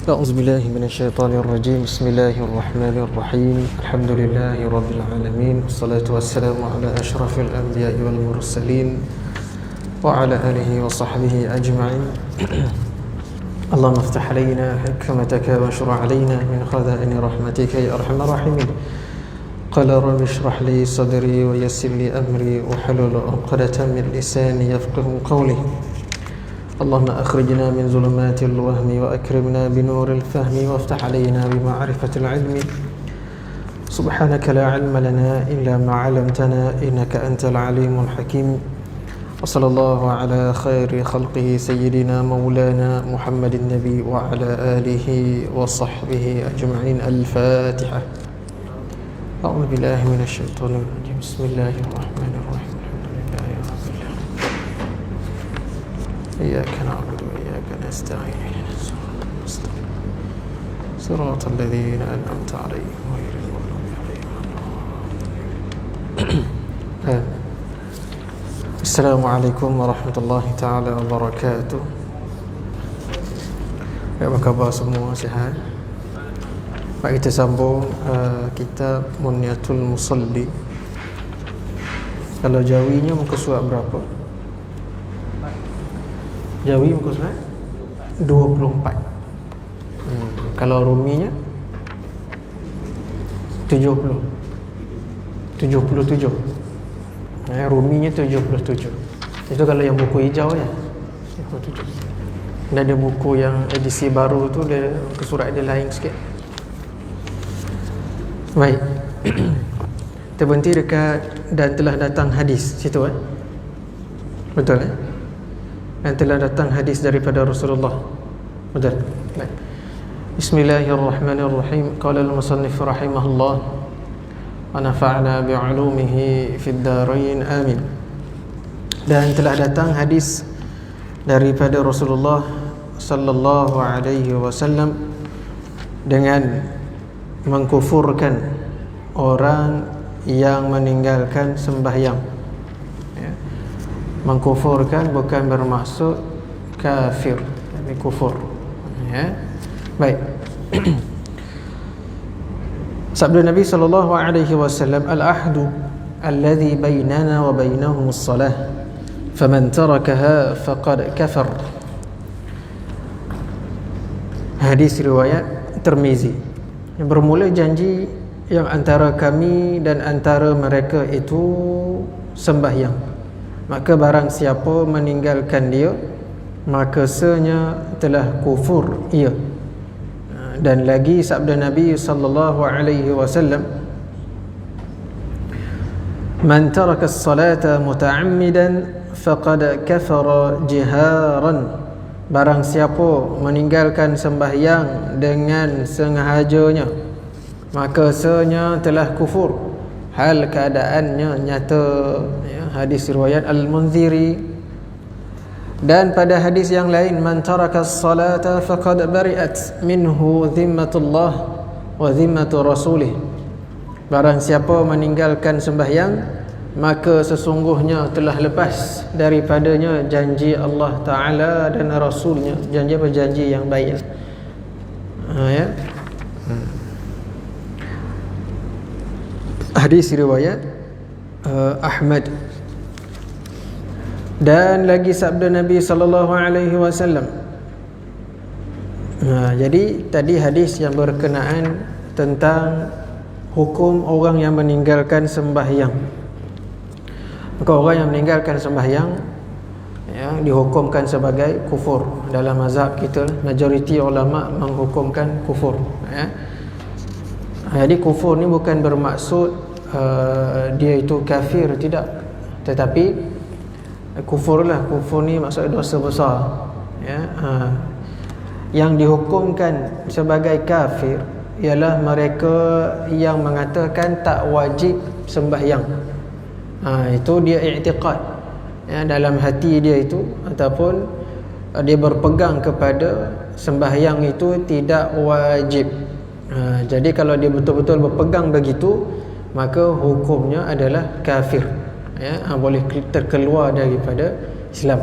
أعوذ بالله من الشيطان الرجيم. بسم الله الرحمن الرحيم. الحمد لله رب العالمين، والصلاة والسلام على أشرف الأنبياء والمرسلين وعلى آله وصحبه أجمعين. اللهم افتح علينا حكمتك واشرع علينا من خزائن رحمتك يا أرحم الراحمين. قال رب اشرح لي صدري ويسر لي أمري واحلل عقدة من لساني يفقه قولي. اللهم أخرجنا من ظلمات الوهم وأكرمنا بنور الفهم وافتح علينا بمعرفة العلم. سبحانك لا علم لنا إلا ما علمتنا إنك أنت العليم الحكيم. وصلى الله على خير خلقه سيدنا مولانا محمد النبي وعلى آله وصحبه أجمعين. الفاتحة. أعوذ بالله من الشيطان الرجيم. بسم الله الرحمن الرحيم. إياك نعبد وإياك نستعين اهدنا الصراط المستقيم صراط الذين أنعمت عليهم غير المغضوب عليهم ولا الضالين. السلام عليكم ورحمة الله تعالى وبركاته. Apa khabar semua, sihat? Baik, kita sambung kitab Munyatul Musalli. Kalau Jawinya muka surat berapa? Jawi muka surat 24. Kalau Ruminya 77. Ruminya 77. Itu kalau yang buku hijau ya 77. Dan ada buku yang edisi baru tu dia muka surat dia lain sikit. Baik. Kita berhenti dekat dan telah datang hadis situ Betul Dan telah datang hadis daripada Rasulullah. Betul. Baik. Bismillahirrahmanirrahim. Qala al-musannif rahimahullah wa nafa'na bi'ulumihi fid darain amin. Dan telah datang hadis daripada Rasulullah sallallahu alaihi wasallam dengan mengkufurkan orang yang meninggalkan sembahyang. Mengkufurkan bukan bermaksud kafir, tapi kufur. Baik. Sabda Nabi sallallahu alaihi wasallam, al-ahdu alladhi bainana wa bainahum as-salah, faman tarakaha faqad kafar. Hadis riwayat Tirmizi. Yang bermula janji yang antara kami dan antara mereka itu sembahyang. Maka barang siapa meninggalkan dia, maka senya telah kufur ia. Dan lagi sabda Nabi sallallahu alaihi wasallam, man taraka as-salata muta'ammidan faqad kafara jiharan. Barang siapa meninggalkan sembahyang dengan sengajanya, maka senya telah kufur, hal keadaannya nyata. Hadis riwayat Al-Munziri. Dan pada hadis yang lain, man taraka as-salata faqad bari'at minhu dhimmatullah wa dhimmatu rasulih. Barang siapa meninggalkan sembahyang, maka sesungguhnya telah lepas daripadanya janji Allah Ta'ala dan Rasulnya. Janji apa? Janji yang baik. Hadis riwayat Ahmad. Dan lagi sabda Nabi sallallahu alaihi wasallam. Jadi tadi hadis yang berkenaan tentang hukum orang yang meninggalkan sembahyang. Maka orang yang meninggalkan sembahyang dihukumkan sebagai kufur. Dalam mazhab kita, majoriti ulama menghukumkan kufur. Jadi kufur ni bukan bermaksud dia itu kafir, tidak. Tetapi kufur ni maksud dosa besar. Yang dihukumkan sebagai kafir ialah mereka yang mengatakan tak wajib sembahyang. Itu dia i'tiqad dalam hati dia itu, ataupun dia berpegang kepada sembahyang itu tidak wajib. Jadi kalau dia betul-betul berpegang begitu, maka hukumnya adalah kafir. Boleh terkeluar daripada Islam.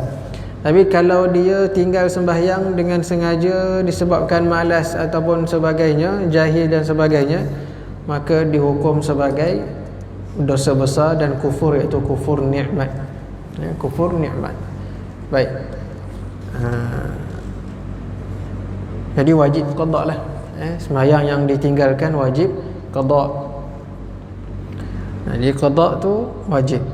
Tapi kalau dia tinggal sembahyang dengan sengaja disebabkan malas ataupun sebagainya, jahil dan sebagainya, maka dihukum sebagai dosa besar dan kufur, iaitu kufur nikmat. Kufur nikmat. Baik. Jadi wajib qada lah. Sembahyang yang ditinggalkan wajib qada. Jadi qada tu wajib.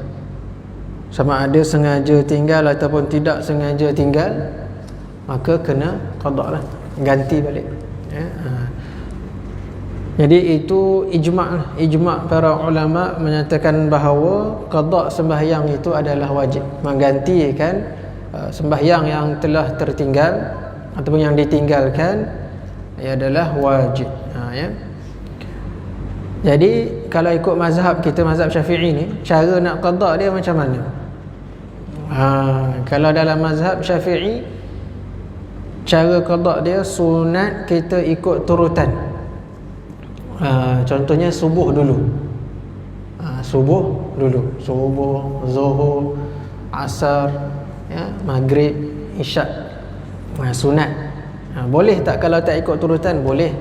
Sama ada sengaja tinggal ataupun tidak sengaja tinggal, maka kena qada lah, ganti balik. Jadi itu ijma' para ulama menyatakan bahawa qada sembahyang itu adalah wajib, menggantikan sembahyang yang telah tertinggal ataupun yang ditinggalkan adalah wajib. Jadi kalau ikut mazhab kita, mazhab Syafi'i ni, cara nak qada dia macam mana? Kalau dalam mazhab Syafi'i, cara qada dia sunat kita ikut turutan. Contohnya subuh dulu. Subuh, Zuhur, Asar, Maghrib, Isyak. Sunat. Boleh tak kalau tak ikut turutan? Boleh.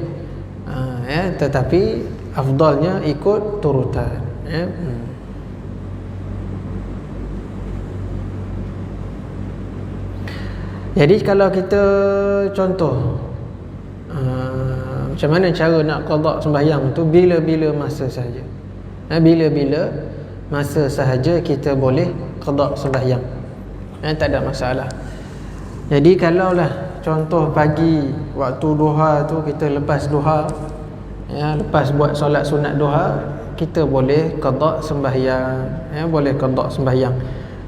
Tetapi afdalnya ikut turutan. Jadi kalau kita contoh macam mana cara nak qada sembahyang tu, bila-bila masa sahaja. Bila-bila masa sahaja kita boleh qada sembahyang. Tak ada masalah. Jadi kalaulah contoh pagi waktu duha tu, kita lepas duha, lepas buat solat sunat duha, kita boleh qada sembahyang. Boleh qada sembahyang.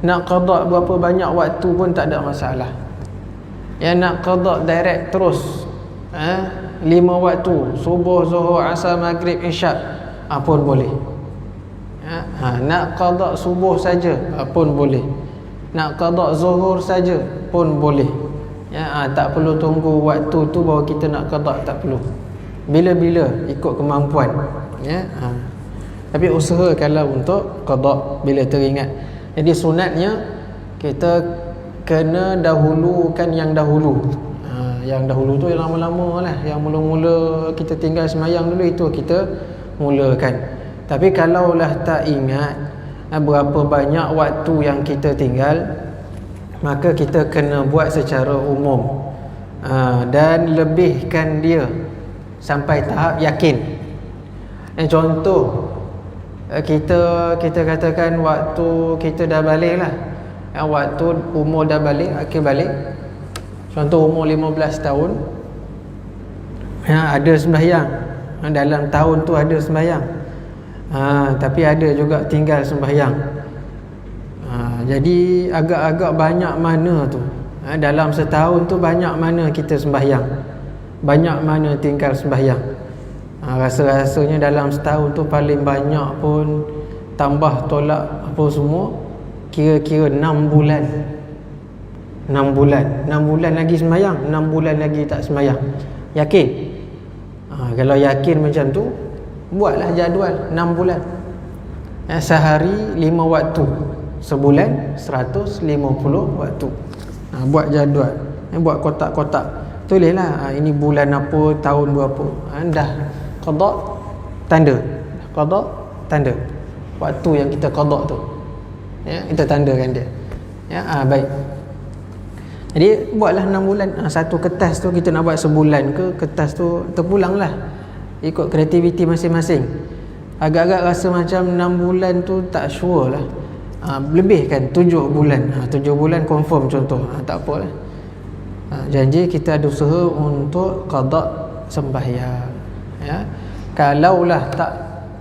Nak qada berapa banyak waktu pun tak ada masalah. Nak qada direct terus, 5 waktu, subuh, zuhur, asar, maghrib, isyak, pun boleh. Nak qada subuh saja pun boleh. Nak qada zuhur saja pun boleh. Tak perlu tunggu waktu tu baru kita nak qada, tak perlu. Bila-bila ikut kemampuan. Tapi usahakanlah untuk qada bila teringat. Jadi sunatnya kita kena dahulukan yang dahulu. Yang dahulu tu yang lama-lama lah, yang mula-mula kita tinggal semayang dulu, itu kita mulakan. Tapi kalaulah tak ingat berapa banyak waktu yang kita tinggal, maka kita kena buat secara umum, dan lebihkan dia sampai tahap yakin. Contoh, kita katakan waktu kita dah balik lah, waktu umur dah balik, akhir balik. Contoh umur 15 tahun, ada sembahyang, dalam tahun tu ada sembahyang, tapi ada juga tinggal sembahyang. Jadi agak-agak banyak mana tu, dalam setahun tu banyak mana kita sembahyang, banyak mana tinggal sembahyang. Rasa-rasanya dalam setahun tu paling banyak pun tambah tolak apa semua, kira-kira 6 bulan. 6 bulan lagi sembahyang, 6 bulan lagi tak sembahyang. Yakin? Kalau yakin macam tu, buatlah jadual 6 bulan. Sehari 5 waktu, sebulan 150 waktu. Buat jadual, buat kotak-kotak, tulislah ini bulan apa, tahun berapa. Dah qada, tanda. Qada, tanda waktu yang kita qada tu, kita tandakan dia. Ya, baik. Jadi buatlah 6 bulan. Satu kertas tu kita nak buat sebulan ke, kertas tu terpulanglah ikut kreativiti masing-masing. Agak-agak rasa macam 6 bulan tu tak sure lah. Lebih kan 7 bulan. 7 bulan confirm contoh. Tak apalah. Janji kita ada usaha untuk qada sembahyang. Ya. Kalaulah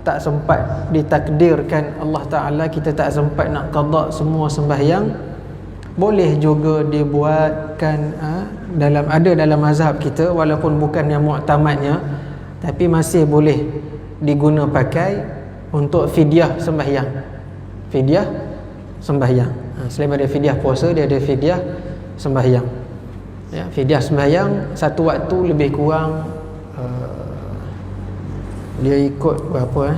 tak sempat ditakdirkan Allah Ta'ala kita tak sempat nak qada semua sembahyang, boleh juga dibuatkan dalam mazhab kita, walaupun bukan yang muktamadnya, tapi masih boleh diguna pakai untuk fidyah sembahyang. Fidyah sembahyang. Selain daripada fidyah puasa, dia ada fidyah sembahyang. Ya, fidyah sembahyang satu waktu lebih kurang dia ikut berapa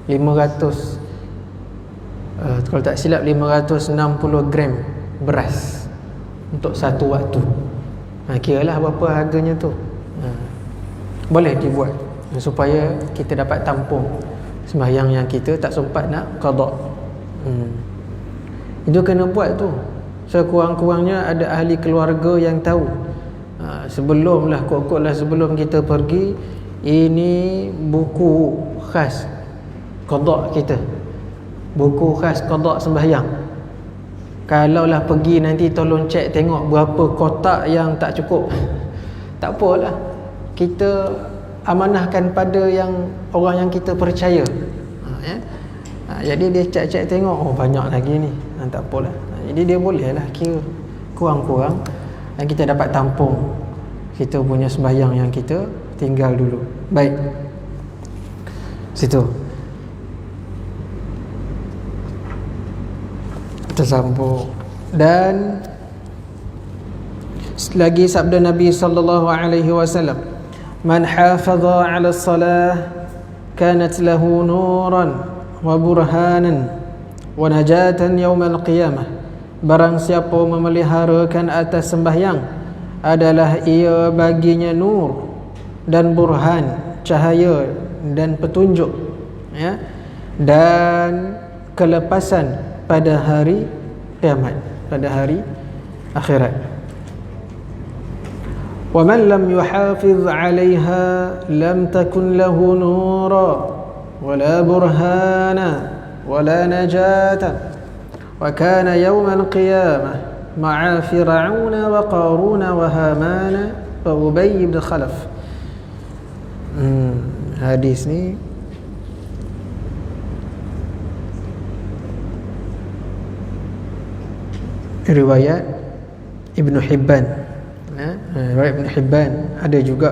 500 kalau tak silap 560 gram beras untuk satu waktu. Kiralah berapa harganya tu. Boleh dibuat supaya kita dapat tampung sembahyang yang kita tak sempat nak qada. Itu kena buat tu. Sekurang-kurangnya ada ahli keluarga yang tahu. Sebelumlah kokoklah sebelum kita pergi, ini buku khas qada kita. Buku khas qada sembahyang. Kalaulah pergi nanti tolong cek tengok berapa kotak yang tak cukup. Tak apalah. Kita amanahkan pada yang orang yang kita percaya. Jadi dia cek-cek tengok, oh banyak lagi ni. Tak apalah. Jadi dia bolehlah kira kurang-kurang dan kita dapat tampung kita punya sembahyang yang kita tinggal dulu. Baik. Situ. Tersambung. Dan lagi sabda Nabi sallallahu alaihi wasallam, man hafaza 'ala as-salah kanat lahu nuran wa burhanan wa najatan yawm al-qiyamah. Barang siapa memeliharakan atas sembahyang, adalah ia baginya nur dan burhan, cahaya dan petunjuk, ya, dan kelepasan pada hari kiamat, pada hari akhirat. Wa man lam yuhafiz 'alayha lam takun lahu nura wala burhana wala najata wa kana yawm al-qiyamah ma'a fir'aun wa qarun wa haman wa ubay bin khalaf. Hadis ni riwayat Ibn Hibban. Riwayat Ibn Hibban. Ada juga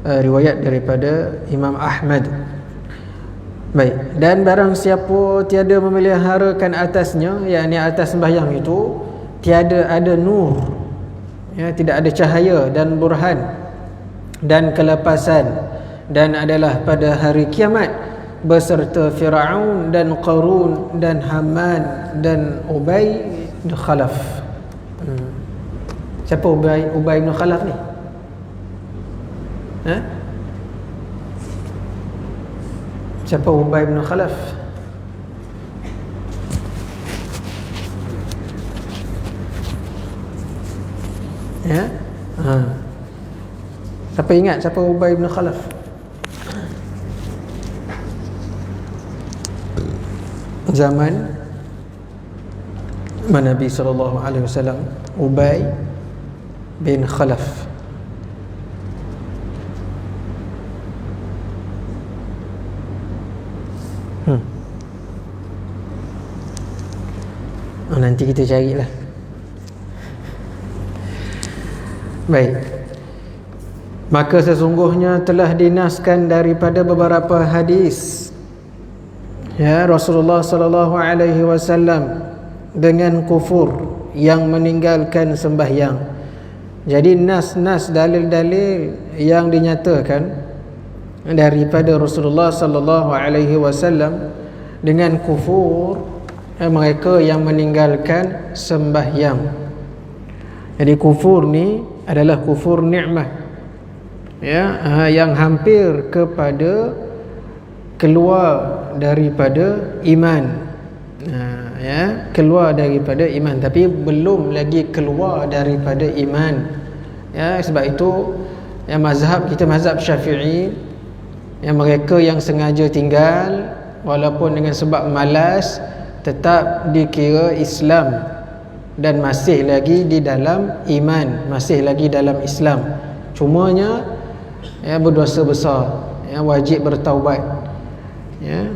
riwayat daripada Imam Ahmad. Baik. Dan barang siapa tiada memeliharakan atasnya, yakni atas sembahyang itu tiada ada nur, ya, tidak ada cahaya dan burhan dan kelepasan, dan adalah pada hari kiamat beserta Firaun dan Qarun dan Haman dan Ubay bin Khalaf. Siapa Ubay bin Khalaf ni? Siapa Ubay bin Khalaf? Ya? Siapa ingat siapa Ubay bin Khalaf? Zaman Nabi sallallahu alaihi wasallam, Ubay bin Khalaf. Nanti kita carilah. Baik. Maka sesungguhnya telah dinaskan daripada beberapa hadis, ya, Rasulullah sallallahu alaihi wasallam dengan kufur yang meninggalkan sembahyang. Jadi nas-nas dalil-dalil yang dinyatakan daripada Rasulullah sallallahu alaihi wasallam dengan kufur mereka yang meninggalkan sembahyang. Jadi kufur ni adalah kufur nikmat, ya, yang hampir kepada keluar daripada iman. Ya, keluar daripada iman, tapi belum lagi keluar daripada iman. Ya, sebab itu yang mazhab kita, mazhab Syafi'i, yang mereka yang sengaja tinggal walaupun dengan sebab malas, tetap dikira Islam dan masih lagi di dalam iman, masih lagi dalam Islam. Cumanya ya, berdosa besar, ya, wajib bertaubat. Ya.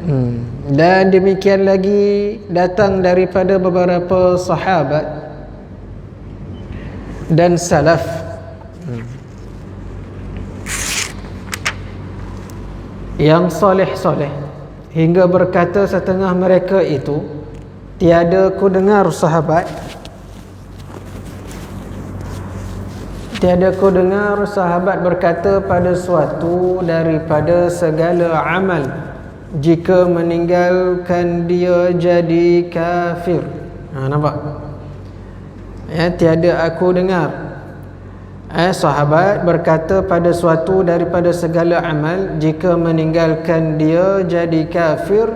Dan demikian lagi datang daripada beberapa sahabat dan salaf yang soleh-soleh, hingga berkata setengah mereka itu, tiada ku dengar sahabat berkata pada suatu daripada segala amal, jika meninggalkan dia jadi kafir. Nampak? Ya, tiada aku dengar sahabat berkata pada suatu daripada segala amal, jika meninggalkan dia jadi kafir,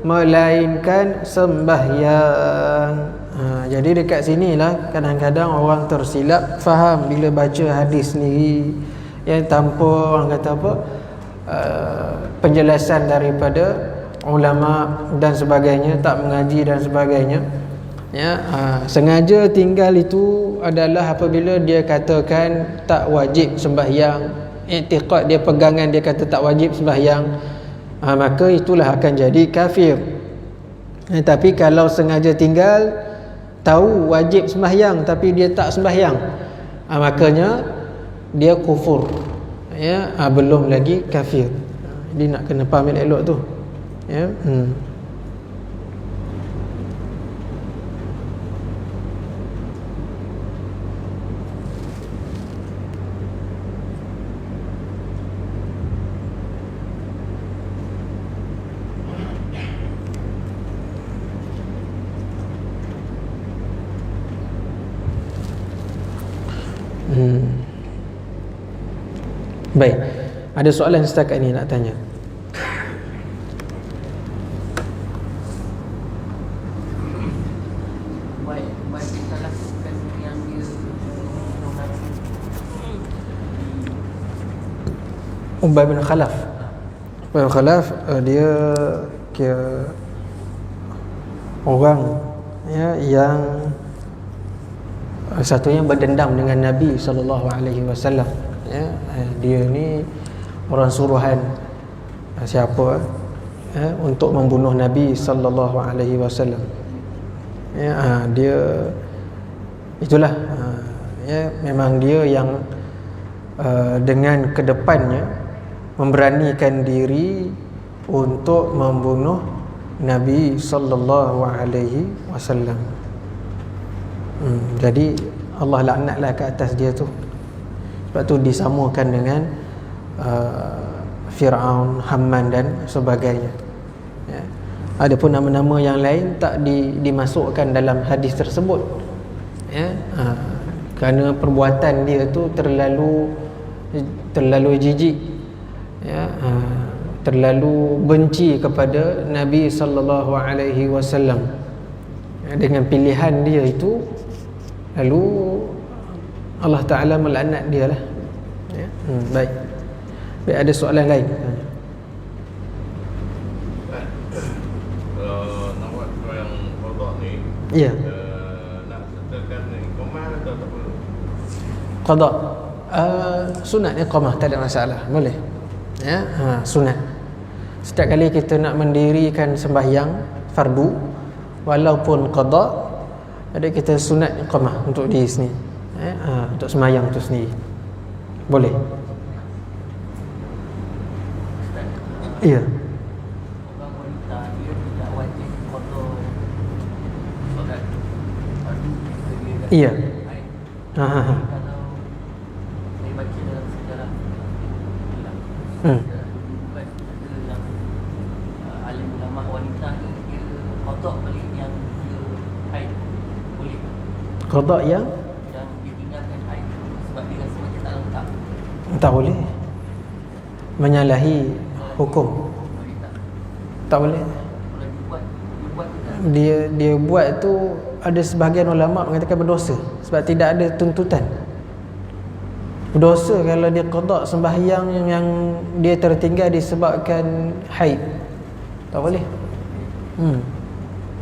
melainkan sembahyang. Jadi dekat sinilah kadang-kadang orang tersilap faham bila baca hadis ni, yang tanpa orang kata apa, penjelasan daripada ulama dan sebagainya, tak mengaji dan sebagainya. Ya, sengaja tinggal itu adalah apabila dia katakan tak wajib sembahyang, i'tiqad dia, pegangan dia kata tak wajib sembahyang, maka itulah akan jadi kafir. Tapi kalau sengaja tinggal, tahu wajib sembahyang tapi dia tak sembahyang, makanya dia kufur. Ya, belum lagi kafir. Jadi nak kena faham elok tu. Ya. Baik, ada soalan setakat ni nak tanya? Ubay bin Khalaf. Ubay bin Khalaf, dia kira orang ya, yang satunya berdendam dengan Nabi SAW. Ya, dia ni orang suruhan siapa untuk membunuh Nabi SAW. Ya, dia itulah ya, memang dia yang dengan kedepannya memberanikan diri untuk membunuh Nabi SAW. Jadi Allah laknatlah ke atas dia tu. Sebab tu disamakan dengan Fir'aun, Haman dan sebagainya. Ya. Ada pun nama-nama yang lain tak dimasukkan dalam hadis tersebut. Ya. Kerana perbuatan dia tu terlalu jijik. Ya. Terlalu benci kepada Nabi SAW. Ya, dengan pilihan dia itu, lalu Allah Ta'ala melaknat dia lah. Ya. Baik, ada soalan lain? Nak buat yang qada ni, ya, nak sertakan iqamah atau tak perlu? Qada sunat iqamah, tak ada masalah, boleh. Ya, sunat. Setiap kali kita nak mendirikan sembahyang fardu walaupun qada, ada kita sunat iqamah untuk diri sendiri. Untuk sembahyang tu sendiri boleh. Iya. Orang wanita dia tidak wajib qada solat fardu dia. Iya. Kalau saya baca dalam sejarah alim ulama wanita ni dia qada balik yang dia haid boleh. Qada yang ditinggalkan haid sebab dia rasa macam tak lengkap. tak boleh, menyalahi hukum. Wanita Tak boleh. kalau dibuat dia buat tu, ada sebahagian ulama mengatakan berdosa sebab tidak ada tuntutan. Berdosa kalau dia qada sembahyang yang dia tertinggal disebabkan haid. Tak boleh.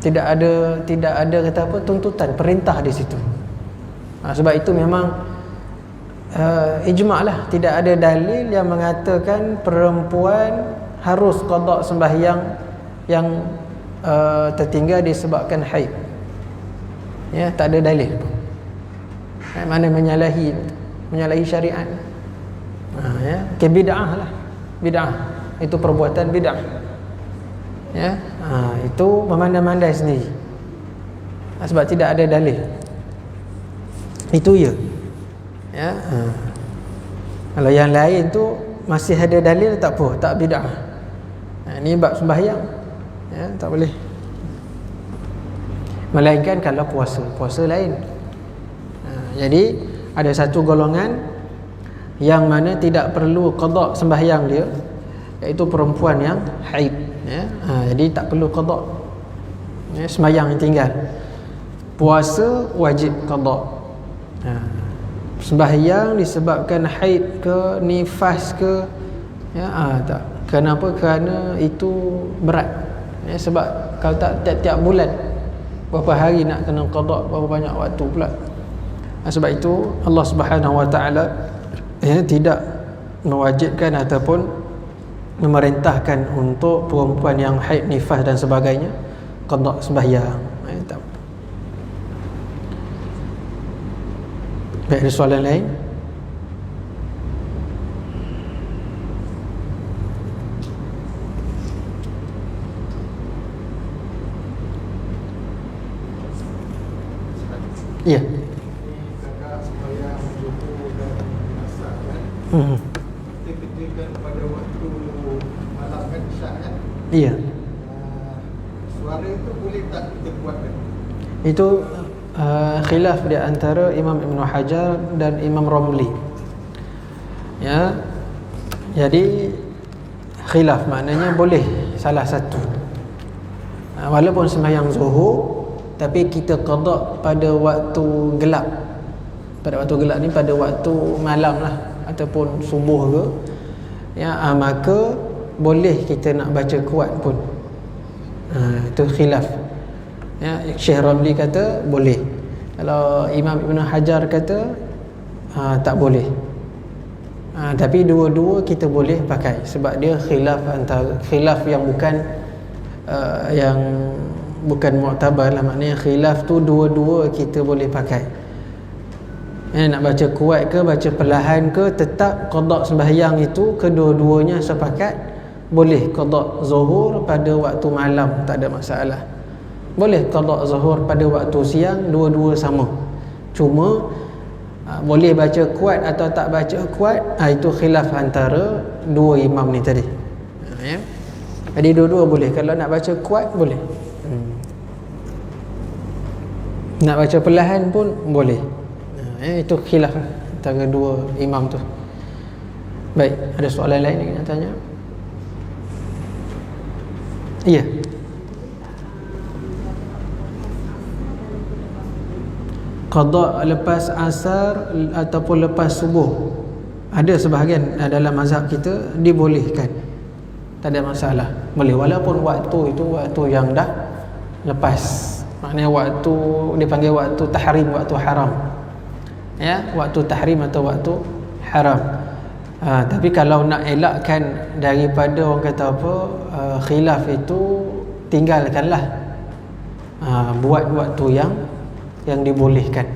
Tidak ada kata apa, tuntutan, perintah di situ. Sebab itu memang ijma' lah, tidak ada dalil yang mengatakan perempuan harus qada sembahyang yang tertinggal disebabkan haid. Ya, tak ada dalil. Mana menyalahi syariat. Ya, ke bid'ah lah. Bid'ah itu perbuatan bid'ah. Ya, itu memandai-mandai sendiri. Sebab tidak ada dalil. Itu ya. Ya. Kalau yang lain tu masih ada dalil, tak apa, tak bid'ah. Ini bab sembahyang. Ya, tak boleh. Melainkan kalau puasa lain. Jadi ada satu golongan yang mana tidak perlu qada sembahyang dia, iaitu perempuan yang haid. Ya. Jadi tak perlu qada. Ya, sembahyang yang tinggal. Puasa wajib qada. Sembahyang disebabkan haid ke nifas ke, ya, tak. Kenapa? Kerana itu berat. Ya, sebab kalau tak tiap-tiap bulan berapa hari nak kena qada, berapa banyak waktu pula. Sebab itu Allah Subhanahu Wa Taala tidak mewajibkan ataupun memerintahkan untuk perempuan yang haid, nifas dan sebagainya qada sembahyang. Baik, ada soalan lain? Ya. Kakak sembahyang zuhur dan asar kan. Ketika pada waktu malam kan, isyak kan. Iya. Suara itu boleh tak kita buatkan? Itu khilaf di antara Imam Ibn Hajar dan Imam Ramli. Ya. Jadi khilaf maknanya boleh salah satu. Walaupun sembahyang zuhur, tapi kita qada pada waktu gelap. Pada waktu gelap ni pada waktu malam lah, ataupun subuh ke, ya, maka boleh kita nak baca kuat pun. Itu khilaf. Ya, Syekh Ramli kata boleh. Kalau Imam Ibn Hajar kata tak boleh. Tapi dua-dua kita boleh pakai sebab dia khilaf yang bukan mu'tabar lah. Maknanya khilaf tu dua-dua kita boleh pakai. Nak baca kuat ke, baca perlahan ke, tetap qada sembahyang itu kedua-duanya sepakat boleh. Qada zuhur pada waktu malam tak ada masalah. Boleh qada zuhur pada waktu siang, dua-dua sama. Cuma boleh baca kuat atau tak baca kuat, itu khilaf antara dua imam ni tadi. Ya. Jadi dua-dua boleh. Kalau nak baca kuat boleh. Nak baca perlahan pun boleh. Itu khilaf antara dua imam tu. Baik, ada soalan lain yang nak tanya? Ya. Qada lepas asar ataupun lepas subuh, ada sebahagian dalam mazhab kita dibolehkan. Tak ada masalah. Boleh, walaupun waktu itu waktu yang dah lepas. Maknanya waktu dipanggil waktu tahrim, waktu haram. Ya, waktu tahrim atau waktu haram. Tapi kalau nak elakkan daripada orang kata apa, khilaf itu, tinggalkanlah. Buat waktu yang dibolehkan.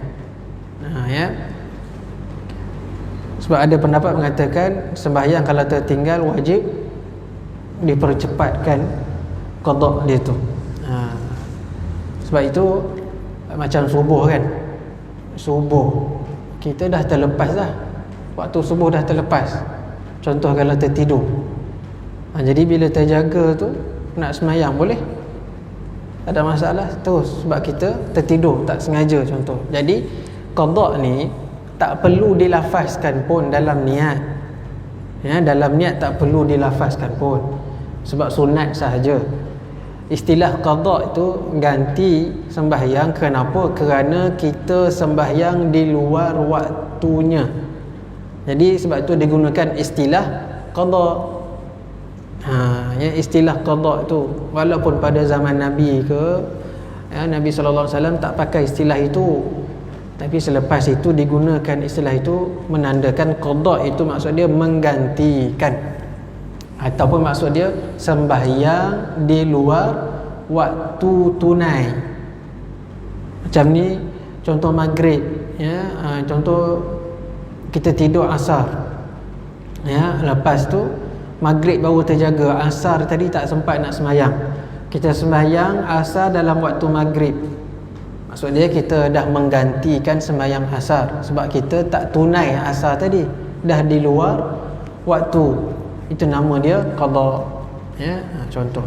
Ya. Sebab ada pendapat mengatakan sembahyang kalau tertinggal wajib dipercepatkan qada dia tu. Sebab itu macam subuh kan. Subuh kita dah terlepas dah. Waktu subuh dah terlepas. Contoh kalau tertidur. Jadi bila terjaga tu nak sembahyang boleh. Tak ada masalah terus sebab kita tertidur tak sengaja contoh. Jadi qada ni tak perlu dilafazkan pun dalam niat. Ya, dalam niat tak perlu dilafazkan pun sebab sunat sahaja. istilah qada itu ganti sembahyang. Kenapa? Kerana kita sembahyang di luar waktunya. Jadi sebab itu digunakan istilah qada. Ya, istilah qada itu walaupun pada zaman Nabi ke Nabi SAW tak pakai istilah itu, tapi selepas itu digunakan istilah itu menandakan qada itu maksud dia menggantikan, ataupun maksud dia sembahyang di luar waktu tunai. Macam ni contoh maghrib, ya, contoh kita tidur asar, ya, lepas tu maghrib baru terjaga, asar tadi tak sempat nak sembahyang, kita sembahyang asar dalam waktu maghrib. Maksud dia kita dah menggantikan sembahyang asar sebab kita tak tunai asar tadi, dah di luar waktu. Itu nama dia qada, ya, contoh.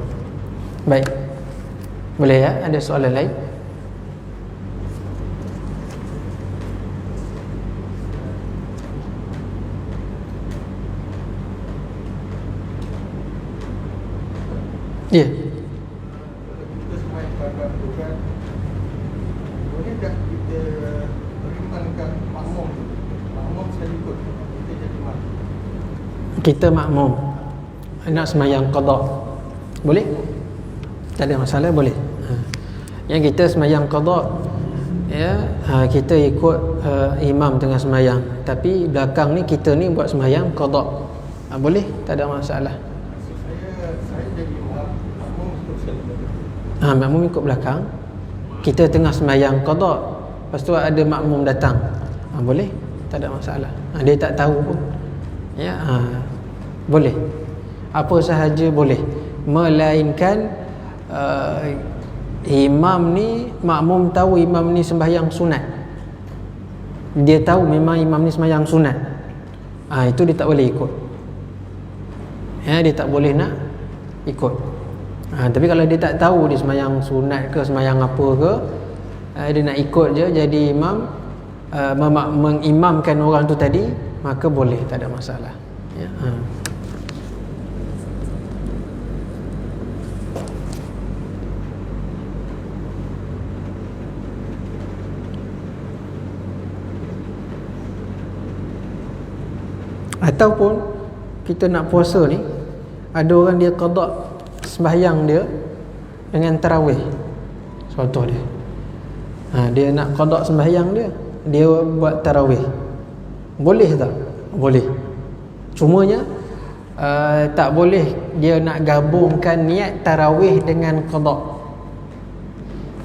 Baik, boleh ya? Ada soalan lain? Ya. Kalau kita sembahyang badan tu kan, boleh tak kita berimankan makmum tu? Makmum sekali ikut, kita jadi imam. Kita makmum nak sembahyang qada, boleh? Tak ada masalah, boleh. Yang kita sembahyang qada, ya, kita ikut imam tengah sembahyang, tapi belakang ni kita ni buat sembahyang qada, boleh, tak ada masalah. Saya jadi imam, makmum ikut sekali belakang. Makmum ikut belakang, kita tengah sembahyang qada, lepas tu ada makmum datang, boleh, tak ada masalah. Dia tak tahu pun, ya, boleh, apa sahaja boleh, melainkan imam ni, makmum tahu imam ni sembahyang sunat, dia tahu memang imam ni sembahyang sunat, itu dia tak boleh ikut, ya, dia tak boleh nak ikut. Tapi kalau dia tak tahu dia sembahyang sunat ke sembahyang apa ke, dia nak ikut je jadi imam, mengimamkan orang tu tadi, maka boleh, tak ada masalah, ya. Ataupun kita nak puasa ni, ada orang dia qada sembahyang dia dengan tarawih, contoh dia, dia nak qada sembahyang dia buat tarawih, boleh tak? Boleh, cumanya tak boleh dia nak gabungkan niat tarawih dengan qada.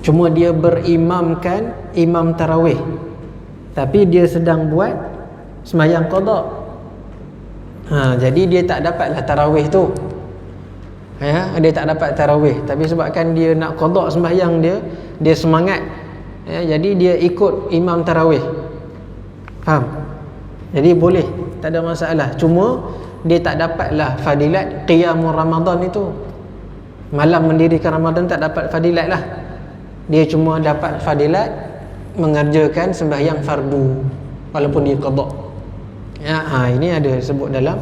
Cuma dia berimamkan imam tarawih, tapi dia sedang buat sembahyang qada. Jadi dia tak dapatlah tarawih tu, ya, dia tak dapat tarawih, tapi sebabkan dia nak qada sembahyang dia semangat, ya, jadi dia ikut imam tarawih. Faham? Jadi boleh, tak ada masalah. Cuma dia tak dapatlah fadilat qiyamul Ramadan itu. Malam mendirikan Ramadan tak dapat fadilat lah. Dia cuma dapat fadilat mengerjakan sembahyang fardu walaupun dia qada. Ya, ini ada sebut dalam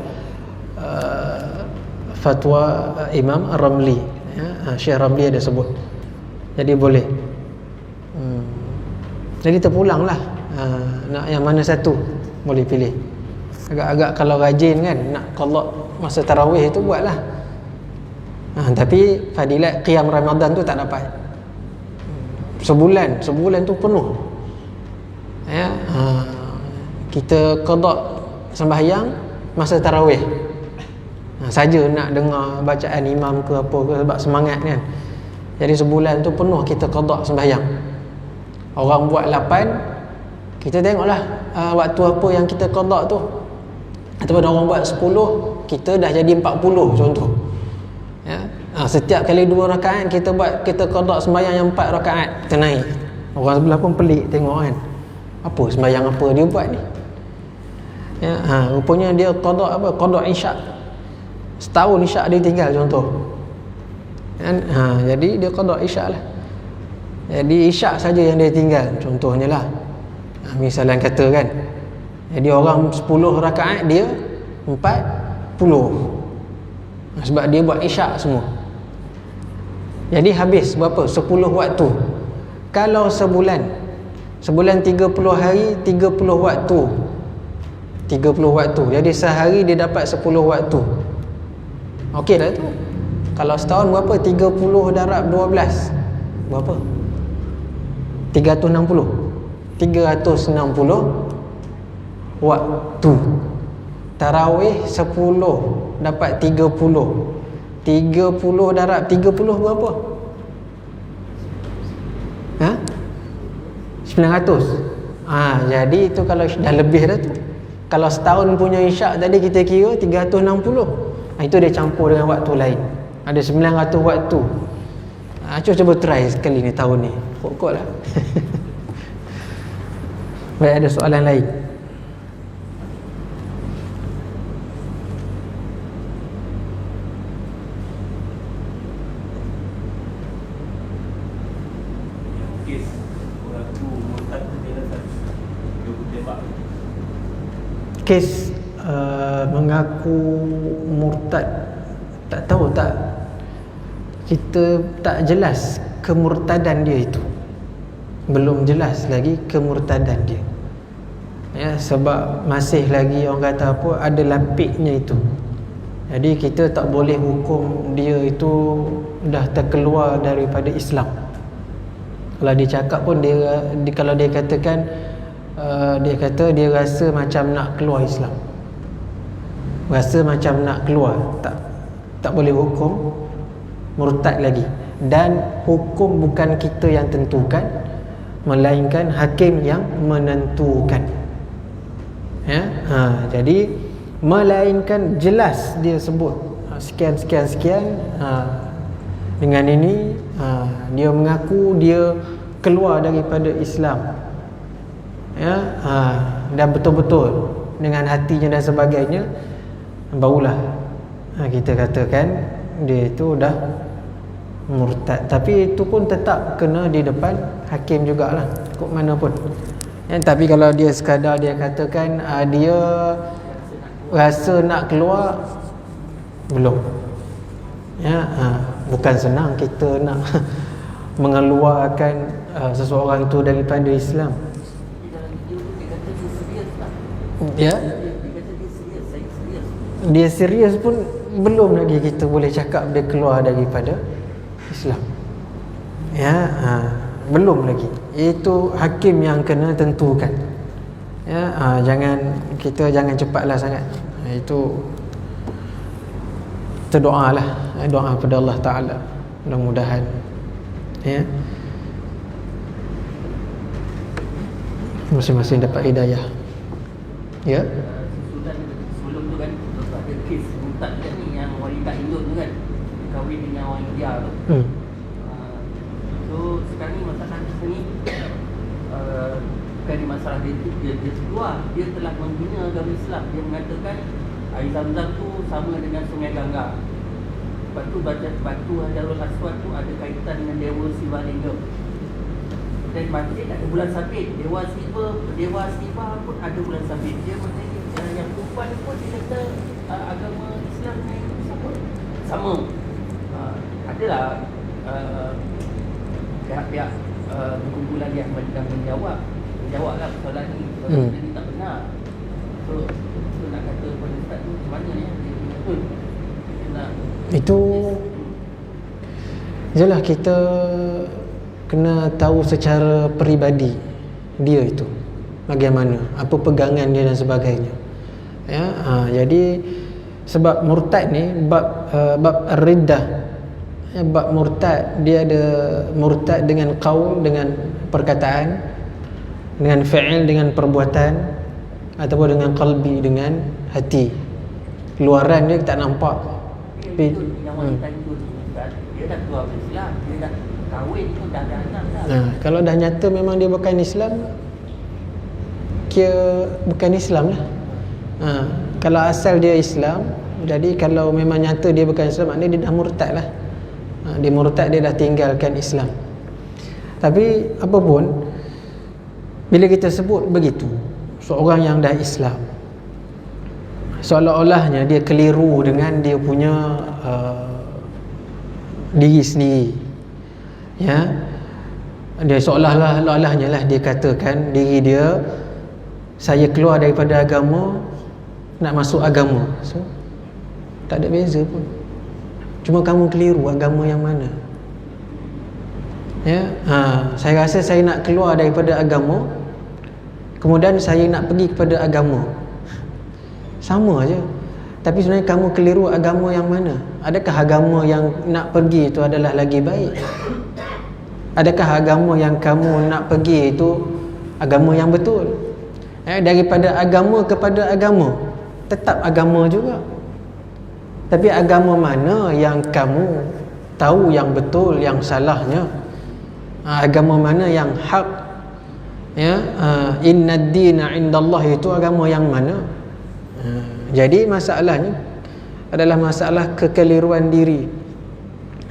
fatwa Imam Ramli, ya, Syekh Ramli ada sebut. Jadi boleh. Jadi terpulanglah, nak yang mana satu boleh pilih. Agak-agak kalau rajin kan nak qada masa tarawih itu buatlah. Tapi fadilat qiyam Ramadan tu tak dapat. Sebulan tu penuh, ya, kita qada sembahyang masa tarawih, saja nak dengar bacaan imam ke apa ke sebab semangat kan. Jadi sebulan tu penuh kita qada sembahyang. Orang buat 8, kita tengoklah waktu apa yang kita qada tu. Ataupun orang buat 10, kita dah jadi 40 contoh, ya. Setiap kali 2 rakaat kita qada sembahyang yang 4 rakaat, kita naik. Orang sebelah pun pelik tengok kan, apa sembahyang apa dia buat ni, ya. Rupanya dia qada apa? Qada isyak. Setahun isyak dia tinggal contoh, kan? Jadi dia qada isyak lah. Jadi isyak saja yang dia tinggal contohnya lah. Misalnya kata kan, jadi orang 10 rakaat dia 40, sebab dia buat isyak semua. Jadi habis berapa? 10 waktu. Kalau sebulan 30 hari, 30 waktu. 30 waktu. Jadi sehari dia dapat 10 waktu. Okey dah tu. Kalau setahun berapa? 30 darab 12. Berapa? 360 waktu. Tarawih 10 dapat 30. 30 darab 30 berapa? Ha? 900. Jadi itu kalau dah lebih dah tu. Kalau setahun punya isyak tadi kita kira 360. Itu dia campur dengan waktu lain. Ada 900 waktu. Cuba try sekali ni tahun ni. Pokok lah. Baik, ada soalan lain? Kes orang tu murtad tu dia rasa dia tembak. Kes mengaku murtad, tak tahu tak, kita tak jelas kemurtadan dia itu, belum jelas lagi kemurtadan dia ya, sebab masih lagi orang kata apa, ada lapiknya itu. Jadi kita tak boleh hukum dia itu dah terkeluar daripada Islam. Kalau dia cakap pun kalau dia katakan dia kata dia rasa macam nak keluar Islam, rasa macam nak keluar, tak boleh hukum murtad lagi. Dan hukum bukan kita yang tentukan, melainkan hakim yang menentukan ya. Jadi melainkan jelas dia sebut sekian dengan ini dia mengaku dia keluar daripada Islam ya, dan betul-betul dengan hatinya dan sebagainya, barulah kita katakan dia itu dah murtad. Tapi itu pun tetap kena di depan hakim jugalah, kok mana pun ya. Tapi kalau dia sekadar dia katakan dia rasa nak keluar, belum ya. Bukan senang kita nak mengeluarkan seseorang itu daripada Islam ya. Dia serius pun belum lagi kita boleh cakap dia keluar daripada Islam ya. Belum lagi, itu hakim yang kena tentukan ya. Kita jangan cepatlah sangat. Itu kita doalah, doa kepada Allah Ta'ala, mudah-mudahan ya masing-masing dapat hidayah ya. Sebelum tu kan ada kes murtad kan ni, yang wanita Indon tu kan kahwin dengan orang India tu. So sekarang ni masalah ni bukan di masalah dia keluar, dia telah menghina agama Islam. Dia mengatakan air Zam-Zam tu sama dengan sungai Gangga. Lepas tu batu Hajarul Aswad tu ada kaitan dengan Dewa Sivalingam. Dan masjid ada bulan sabit, Dewa Siva pun ada bulan sabit. Dia maksudnya yang perempuan pun dia kata agama Islam dengan sama. Adalah pihak-pihak kumpulan yang menjawablah soalan ni. Jadi tak benar. So nak kata pada Ustaz tu macam mana ni? Itu jelah kita kena tahu secara peribadi dia itu bagaimana, apa pegangan dia dan sebagainya ya. Jadi sebab murtad ni bab riddah ya, bab murtad dia ada murtad dengan qaul, dengan perkataan, dengan fi'il, dengan perbuatan, ataupun dengan qalbi, dengan hati. Keluaran dia tak nampak. Yang wanita itu dia dah keluar dari Islam, dia dah kahwin tu, dah ada anak dah. Kalau dah nyata memang dia bukan Islam, kira bukan Islam lah. Kalau asal dia Islam, jadi kalau memang nyata dia bukan Islam, maknanya dia dah murtad lah. Dia murtad, dia dah tinggalkan Islam. Tapi apapun, bila kita sebut begitu, seorang yang dah Islam, seolah-olahnya dia keliru dengan dia punya diri sendiri Ya, dia seolah-olahnya lah dia katakan diri dia, saya keluar daripada agama nak masuk agama. So tak ada beza pun. Cuma kamu keliru agama yang mana. Ya, saya rasa saya nak keluar daripada agama, kemudian saya nak pergi kepada agama. Sama aja. Tapi sebenarnya kamu keliru agama yang mana? Adakah agama yang nak pergi itu adalah lagi baik? Adakah agama yang kamu nak pergi itu agama yang betul? Daripada agama kepada agama, tetap agama juga. Tapi agama mana yang kamu tahu yang betul, yang salahnya? Agama mana yang hak? Ya, innad dina indallahi, itu agama yang mana? Jadi masalahnya adalah masalah kekeliruan diri,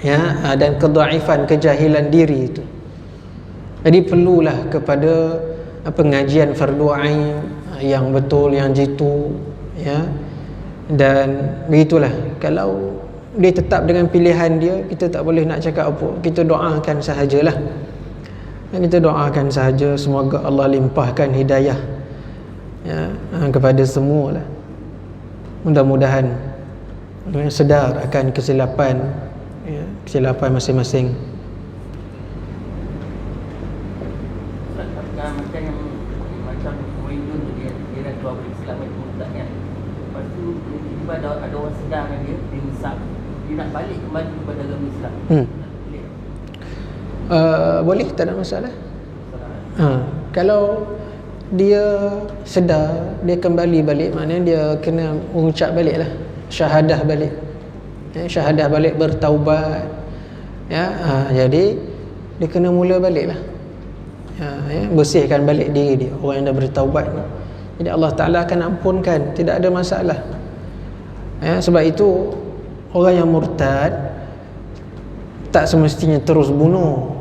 ya, dan kedaifan, kejahilan diri itu. Jadi perlulah kepada pengajian fardu ain yang betul, yang jitu, ya. Dan begitulah, kalau dia tetap dengan pilihan dia, kita tak boleh nak cakap apa. Kita doakan sahajalah. Kita doakan sahaja semoga Allah limpahkan hidayah, ya, kepada semua lah. Mudah-mudahan sedar akan kesilapan, ya, kesilapan masing-masing. Macam yang macam Muhyiddin tu, dia dah keluar Islam itu mudahnya. Lepas tu tiba-tiba ada orang sedar dengan dia hisap, dia nak balik kembali kepada agama Islam. Boleh, tak ada masalah. Kalau dia sedar, dia kembali balik, maknanya dia kena mengucap balik lah, syahadah balik, ya, syahadah balik, bertaubat, ya. Jadi dia kena mula balik lah, ya, bersihkan balik diri dia, orang yang dah bertaubat ni. Jadi Allah Ta'ala akan ampunkan, tidak ada masalah, ya. Sebab itu orang yang murtad tak semestinya terus bunuh,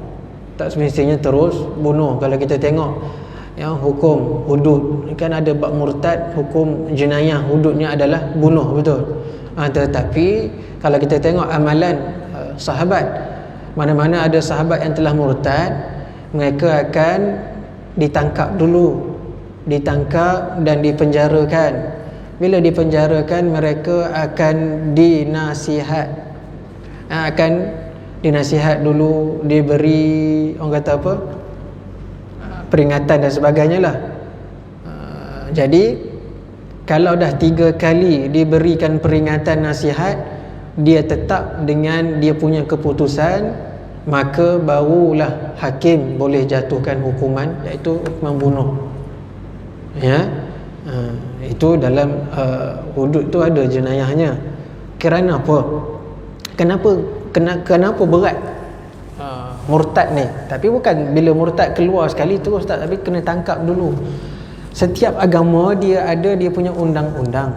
tak semestinya terus bunuh. Kalau kita tengok, ya, hukum hudud kan ada bab murtad, hukum jenayah hududnya adalah bunuh, betul. Tetapi kalau kita tengok amalan sahabat, mana-mana ada sahabat yang telah murtad, mereka akan ditangkap dulu, ditangkap dan dipenjarakan. Bila dipenjarakan, mereka akan dinasihat, akan dinasihat dulu, diberi, orang kata apa, peringatan dan sebagainya lah. Jadi kalau dah 3 kali diberikan peringatan, nasihat, dia tetap dengan dia punya keputusan, maka barulah hakim boleh jatuhkan hukuman, iaitu hukuman bunuh, ya. Itu dalam hudud tu ada jenayahnya. Kerana apa? Kenapa berat murtad ni? Tapi bukan bila murtad keluar sekali terus tak, tapi kena tangkap dulu. Setiap agama dia ada dia punya undang-undang.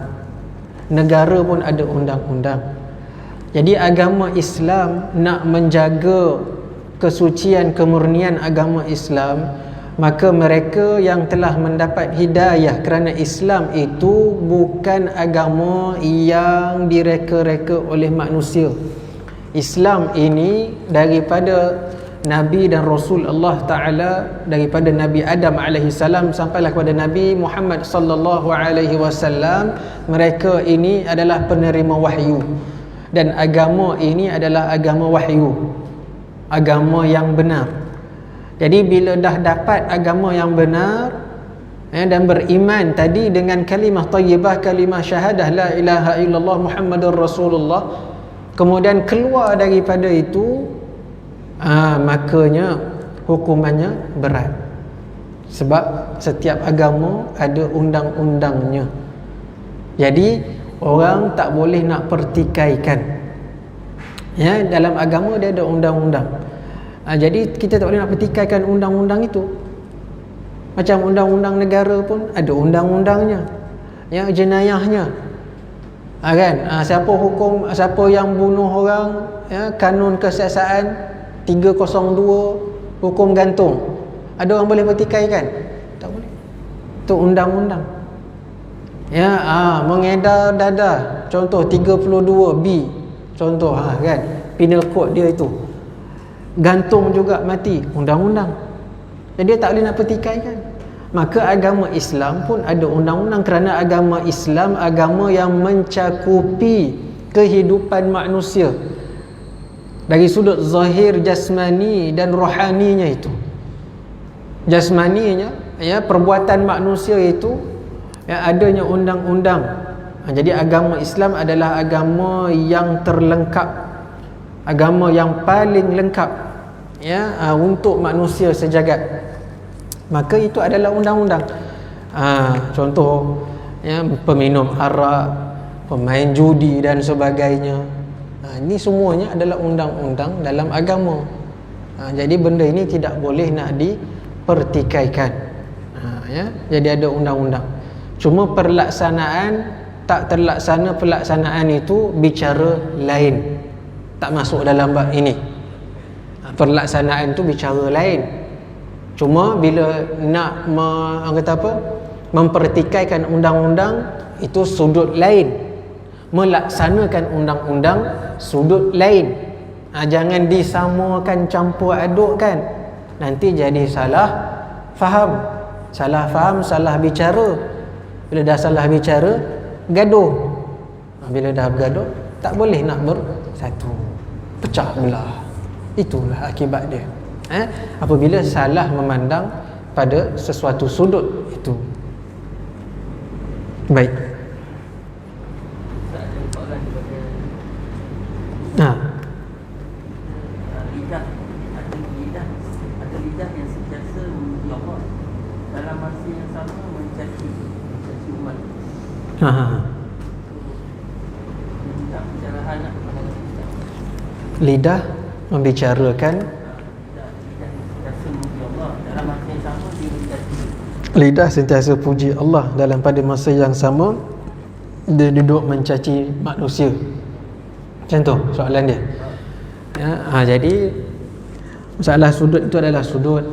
Negara pun ada undang-undang. Jadi agama Islam nak menjaga kesucian, kemurnian agama Islam, maka mereka yang telah mendapat hidayah kerana Islam itu bukan agama yang direka-reka oleh manusia. Islam ini daripada Nabi dan Rasul Allah Ta'ala, daripada Nabi Adam alaihissalam sampailah kepada Nabi Muhammad sallallahu alaihi wasallam, mereka ini adalah penerima wahyu, dan agama ini adalah agama wahyu, agama yang benar. Jadi bila dah dapat agama yang benar, dan beriman tadi dengan kalimah tayyibah, kalimah syahadah la ilaha illallah Muhammadur Rasulullah, kemudian keluar daripada itu, makanya hukumannya berat. Sebab setiap agama ada undang-undangnya. Jadi orang tak boleh nak pertikaikan, ya, dalam agama dia ada undang-undang. Jadi kita tak boleh nak pertikaikan undang-undang itu. Macam undang-undang negara pun ada undang-undangnya, ya, jenayahnya, kan? Siapa hukum, siapa yang bunuh orang, ya, kanun kesiasaan 302, hukum gantung. Ada orang boleh pertikaikan? Tak boleh. Itu undang-undang. Ya, mengedar dadah, contoh 32B, contoh, kan, penal code dia itu. gantung juga mati, undang-undang. Jadi dia tak boleh nak pertikaikan. Maka agama Islam pun ada undang-undang, kerana agama Islam agama yang mencakupi kehidupan manusia dari sudut zahir, jasmani dan rohaninya itu. Jasmaninya, ya, perbuatan manusia itu, ya, adanya undang-undang. Jadi agama Islam adalah agama yang terlengkap, agama yang paling lengkap, ya, untuk manusia sejagat. Maka itu adalah undang-undang. Contoh, ya, peminum arak, pemain judi dan sebagainya. Ini semuanya adalah undang-undang dalam agama. Jadi benda ini tidak boleh nak dipertikaikan. Ya, jadi ada undang-undang. Cuma pelaksanaan, tak terlaksana pelaksanaan itu bicara lain, tak masuk dalam bab ini. Pelaksanaan itu bicara lain. Cuma bila nak mempertikaikan undang-undang, itu sudut lain. Melaksanakan undang-undang sudut lain. Jangan disamakan, campur adukkan, nanti jadi salah faham, salah bicara. Bila dah salah bicara, gaduh. Bila dah bergaduh, tak boleh nak bersatu, pecah belah. Itulah akibat dia. Apabila salah memandang pada sesuatu sudut itu. Baik. Lidah yang sentiasa memuji Allah dalam masa yang sama mencaci umat. Lidah membicarakan, lidah sentiasa puji Allah dalam pada masa yang sama dia duduk mencaci manusia. Macam tu soalan dia. Jadi masalah sudut itu adalah sudut,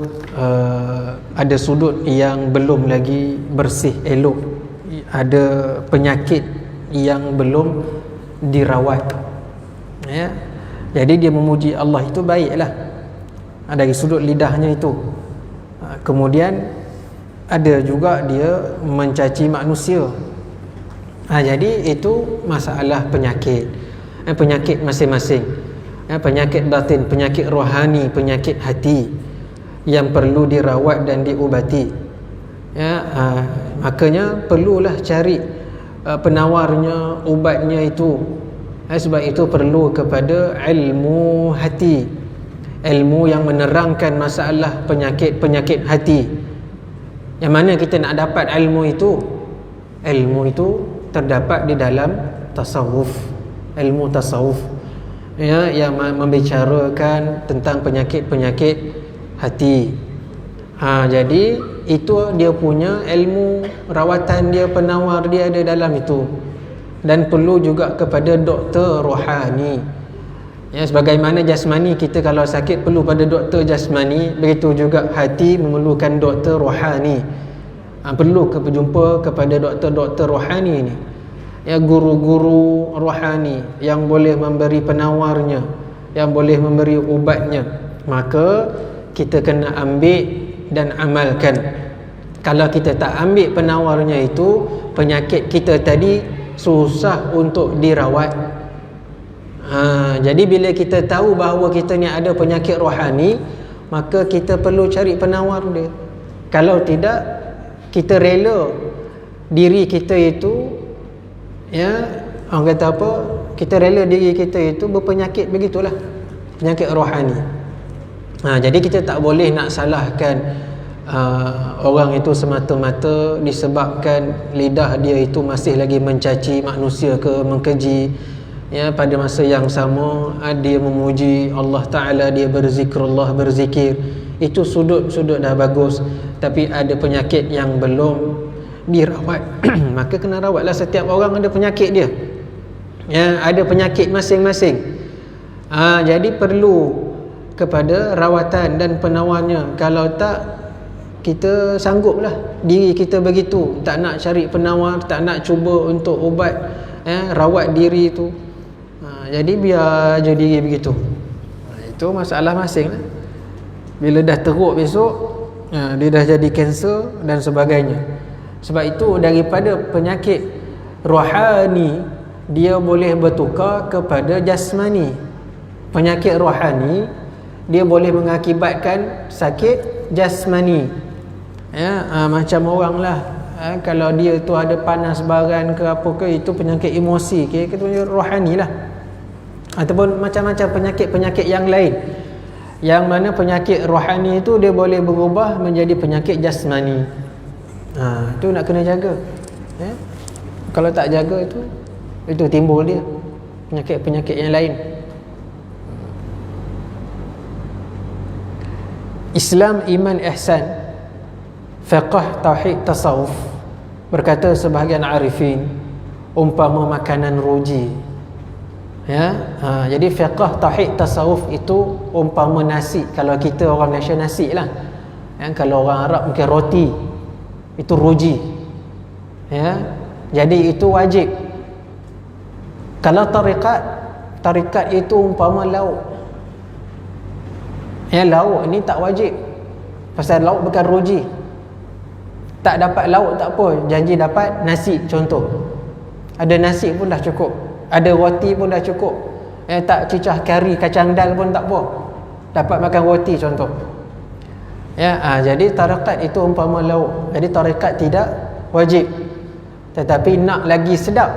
ada sudut yang belum lagi bersih, elok, ada penyakit yang belum dirawat, ya. Jadi dia memuji Allah itu baiklah dari sudut lidahnya itu. Kemudian ada juga dia mencaci manusia. Jadi itu masalah penyakit, penyakit masing-masing, penyakit batin, penyakit rohani, penyakit hati yang perlu dirawat dan diubati. Makanya perlulah cari penawarnya, ubatnya itu. Sebab itu perlu kepada ilmu hati, ilmu yang menerangkan masalah penyakit hati. Yang mana kita nak dapat ilmu itu? Ilmu itu terdapat di dalam tasawuf, ilmu tasawuf, ya, yang membicarakan tentang penyakit-penyakit hati. Jadi itu dia punya ilmu rawatan dia, penawar dia ada dalam itu. Dan perlu juga kepada doktor rohani, ya, sebagaimana jasmani kita kalau sakit perlu pada doktor jasmani, begitu juga hati memerlukan doktor rohani. Perlu berjumpa kepada doktor-doktor rohani ini, ya, guru-guru rohani yang boleh memberi penawarnya, yang boleh memberi ubatnya. Maka kita kena ambil dan amalkan. Kalau kita tak ambil penawarnya itu, penyakit kita tadi susah untuk dirawat. Jadi bila kita tahu bahawa kita ni ada penyakit rohani, maka kita perlu cari penawar dia. Kalau tidak, kita rela diri kita itu, ya, orang kata apa, kita rela diri kita itu berpenyakit, begitulah, penyakit rohani. Jadi kita tak boleh nak salahkan orang itu semata-mata disebabkan lidah dia itu masih lagi mencaci manusia ke mengkeji, ya, pada masa yang sama dia memuji Allah Ta'ala, dia berzikrullah, berzikir. Itu sudut-sudut dah bagus, tapi ada penyakit yang belum dirawat. Maka kena rawatlah. Setiap orang ada penyakit dia, ya, ada penyakit masing-masing. Jadi perlu kepada rawatan dan penawarnya. Kalau tak, kita sangguplah diri kita begitu, tak nak cari penawar, tak nak cuba untuk ubat, rawat diri itu. Jadi biar je diri begitu. Itu masalah masing lah. Bila dah teruk besok, dia dah jadi kanser dan sebagainya. Sebab itu daripada penyakit rohani, dia boleh bertukar kepada jasmani. Penyakit rohani dia boleh mengakibatkan sakit jasmani. Macam orang lah, kalau dia tu ada panas baran ke apa ke, itu penyakit emosi ke, itu penyakit rohani lah. Ataupun macam-macam penyakit-penyakit yang lain, yang mana penyakit rohani itu dia boleh berubah menjadi penyakit jasmani. Itu nak kena jaga. Kalau tak jaga itu timbul dia penyakit-penyakit yang lain. Islam, iman, ihsan, fiqh, tauhid, tasawuf. Berkata sebahagian arifin, umpama makanan roji. Jadi fiqh, tauhid, tasawuf itu umpama nasi. Kalau kita orang Malaysia nasi lah. Kalau orang Arab mungkin roti. Itu roji. Jadi itu wajib. Kalau tarikat itu umpama lauk. Lauk ni tak wajib, pasal lauk bukan roji. Tak dapat lauk tak apa, janji dapat nasi contoh. Ada nasi pun dah cukup, ada roti pun dah cukup. Tak cicah kari kacang dal pun tak apa, dapat makan roti contoh. Jadi tarikat itu umpama lauk. Jadi tarikat tidak wajib, tetapi nak lagi sedap,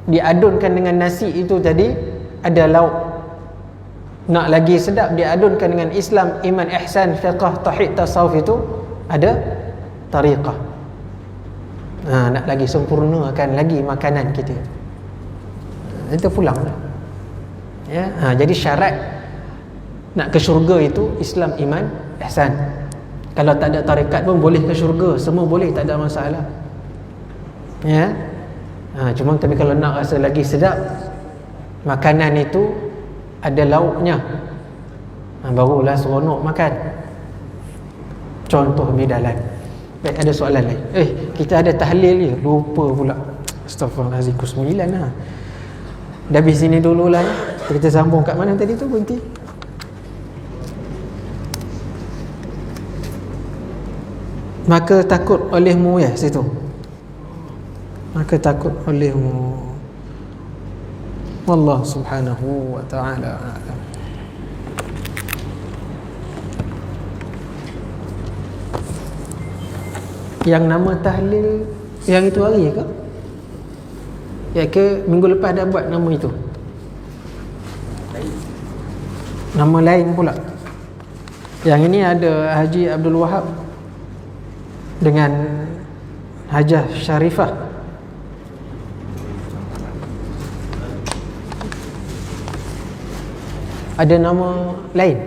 diadunkan dengan nasi itu tadi ada lauk. Nak lagi sedap, diadunkan dengan Islam, iman, ihsan, fiqh, tauhid, tasawuf, itu ada tariqah. Nak lagi sempurnakan lagi makanan kita, itu pulang dah. Jadi syarat nak ke syurga itu Islam, iman, ihsan. Kalau tak ada tarikat pun boleh ke syurga, semua boleh, tak ada masalah. Cuma tapi kalau nak rasa lagi sedap, makanan itu ada lauknya, barulah seronok makan. Contoh midalan. Baik, ada soalan lain? Kita ada tahlil je, lupa pula. Astaghfirullahalazim, pukul 9 lah. Dah habis sini dululah. Kita sambung kat mana tadi tu berhenti? Maka takut olehmu, situ. Maka takut olehmu. Wallahu subhanahu wa ta'ala a'lam. Yang nama tahlil yang itu hari ke? Ke minggu lepas dah buat nama itu? Nama lain pula. Yang ini ada Haji Abdul Wahab dengan Hajah Sharifah. Ada nama lain?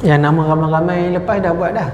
Yang nama ramai-ramai lepas dah buat dah.